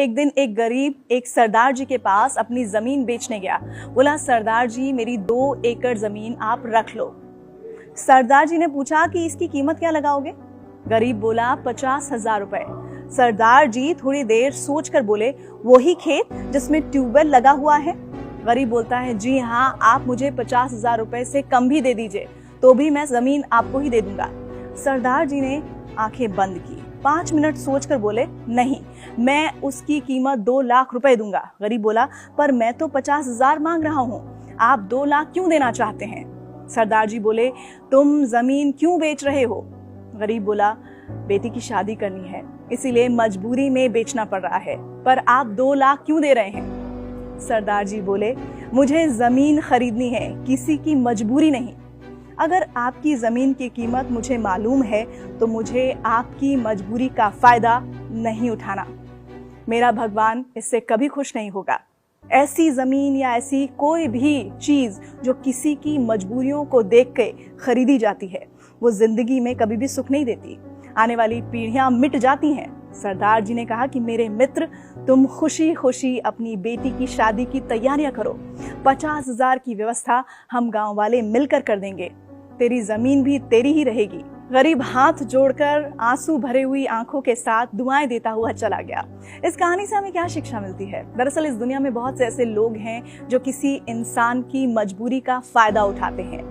एक दिन एक गरीब एक सरदार जी के पास अपनी जमीन बेचने गया। बोला, सरदार जी मेरी 2 एकड़ जमीन आप रख लो। सरदार जी ने पूछा कि इसकी कीमत क्या लगाओगे? गरीब बोला, 50,000 रुपए। सरदार जी थोड़ी देर सोचकर बोले, वही खेत जिसमें ट्यूबवेल लगा हुआ है? गरीब बोलता है, जी हाँ, आप मुझे 50,000 रुपए से कम भी दे दीजिए तो भी मैं जमीन आपको ही दे दूंगा। सरदार जी ने आंखें बंद की, 5 मिनट सोचकर बोले, नहीं, मैं उसकी कीमत 2 लाख रुपए दूंगा। गरीब बोला, पर मैं तो 50,000 मांग रहा हूँ, आप 2 लाख क्यों देना चाहते हैं? सरदार जी बोले, तुम जमीन क्यों बेच रहे हो? गरीब बोला, बेटी की शादी करनी है, इसीलिए मजबूरी में बेचना पड़ रहा है, पर आप 2 लाख क्यों दे रहे हैं? सरदार जी बोले, मुझे जमीन खरीदनी है, किसी की मजबूरी नहीं। अगर आपकी जमीन की कीमत मुझे मालूम है तो मुझे आपकी मजबूरी का फायदा नहीं उठाना। मेरा भगवान इससे कभी खुश नहीं होगा। ऐसी जमीन या ऐसी कोई भी चीज जो किसी की मजबूरियों को देख के खरीदी जाती है, वो जिंदगी में कभी भी सुख नहीं देती। आने वाली पीढ़ियां मिट जाती हैं। सरदार जी ने कहा कि मेरे मित्र, तुम खुशी खुशी अपनी बेटी की शादी की तैयारियां करो। 50,000 की व्यवस्था हम गांव वाले मिलकर कर देंगे। तेरी जमीन भी तेरी ही रहेगी। गरीब हाथ जोड़कर आंसू भरे हुई आंखों के साथ दुआएं देता हुआ चला गया। इस कहानी से हमें क्या शिक्षा मिलती है? दरअसल इस दुनिया में बहुत से ऐसे लोग हैं जो किसी इंसान की मजबूरी का फायदा उठाते हैं।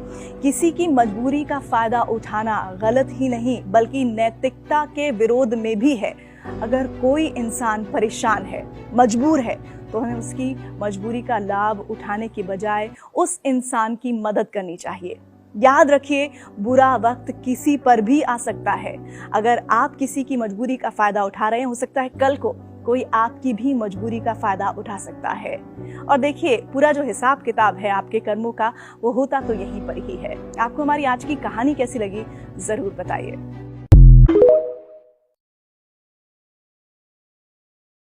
किसी की मजबूरी का फायदा उठाना गलत ही नहीं बल्कि नैतिकता के विरोध में भी है। अगर कोई इंसान परेशान है, मजबूर है, तो हमें उसकी मजबूरी का लाभ उठाने के बजाय उस इंसान की मदद करनी चाहिए। याद रखिए, बुरा वक्त किसी पर भी आ सकता है। अगर आप किसी की मजबूरी का फायदा उठा रहे हैं, हो सकता है कल को कोई आपकी भी मजबूरी का फायदा उठा सकता है। और देखिए, पूरा जो हिसाब किताब है आपके कर्मों का, वो होता तो यहीं पर ही है। आपको हमारी आज की कहानी कैसी लगी, जरूर बताइए।